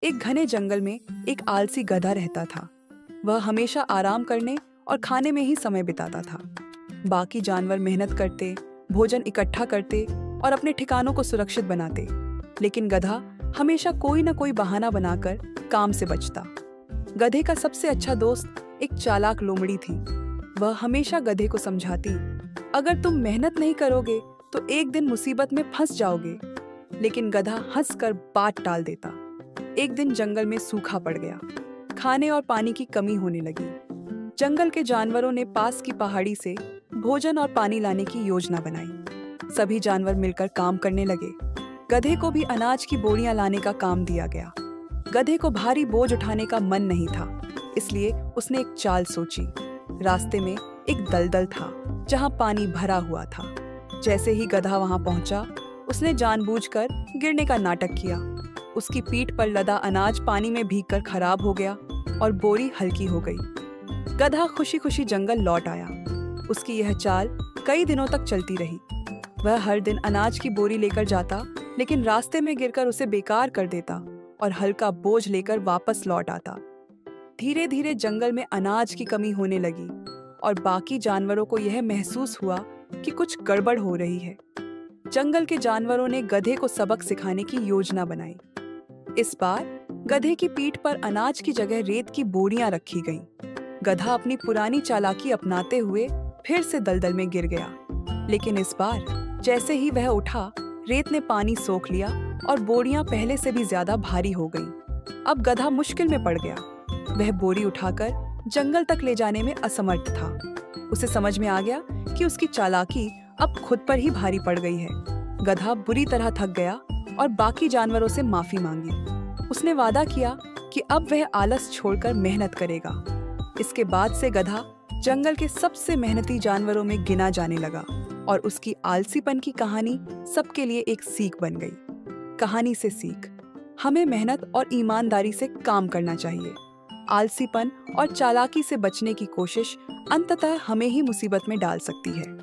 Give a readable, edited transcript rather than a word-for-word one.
एक घने जंगल में एक आलसी गधा रहता था। वह हमेशा आराम करने और खाने में ही समय बिताता था। बाकी जानवर मेहनत करते, भोजन इकट्ठा करते और अपने ठिकानों को सुरक्षित बनाते, लेकिन गधा हमेशा कोई न कोई बहाना बनाकर काम से बचता। गधे का सबसे अच्छा दोस्त एक चालाक लोमड़ी थी। वह हमेशा गधे को समझाती, अगर तुम मेहनत नहीं करोगे तो एक दिन मुसीबत में फंस जाओगे। लेकिन गधा हंसकर बात टाल देता। एक दिन जंगल में सूखा पड़ गया। खाने और पानी की कमी होने लगी। जंगल के जानवरों ने पास की पहाड़ी से भोजन और पानी लाने की योजना बनाई। सभी जानवर मिलकर काम करने लगे। गधे को भी अनाज की बोरियां लाने का काम दिया गया। गधे को भारी बोझ उठाने का मन नहीं था, इसलिए उसने एक चाल सोची। रास्ते में एक दलदल था जहां पानी भरा हुआ था। जैसे ही गधा वहां पहुंचा, उसने जानबूझकर गिरने का नाटक किया। उसकी पीठ पर लदा अनाज पानी में भीगकर खराब हो गया और बोरी हल्की हो गई। गधा खुशी खुशी जंगल लौट आया। उसकी यह चाल कई दिनों तक चलती रही। वह हर दिन अनाज की बोरी लेकर जाता, लेकिन रास्ते में गिरकर उसे बेकार कर देता और हल्का बोझ लेकर वापस लौट आता। धीरे धीरे जंगल में अनाज की कमी होने लगी और बाकी जानवरों को यह महसूस हुआ कि कुछ गड़बड़ हो रही है। जंगल के जानवरों ने गधे को सबक सिखाने की योजना बनाई। इस बार गधे की पीठ पर अनाज की जगह रेत की बोरियां रखी गईं। गधा अपनी पुरानी चालाकी अपनाते हुए फिर से दलदल में गिर गया, लेकिन इस बार जैसे ही वह उठा, रेत ने पानी सोख लिया और बोरियां पहले से भी ज्यादा भारी हो गईं। अब गधा मुश्किल में पड़ गया। वह बोरी उठाकर जंगल तक ले जाने में असमर्थ था। उसे समझ में आ गया कि उसकी चालाकी अब खुद पर ही भारी पड़ गई है। गधा बुरी तरह थक गया और बाकी जानवरों से माफी मांगी। उसने वादा किया कि अब वह आलस छोड़कर मेहनत करेगा। इसके बाद से गधा जंगल के सबसे मेहनती जानवरों में गिना जाने लगा और उसकी आलसीपन की कहानी सबके लिए एक सीख बन गई। कहानी से सीख, हमें मेहनत और ईमानदारी से काम करना चाहिए। आलसीपन और चालाकी से बचने की कोशिश अंततः हमें ही मुसीबत में डाल सकती है।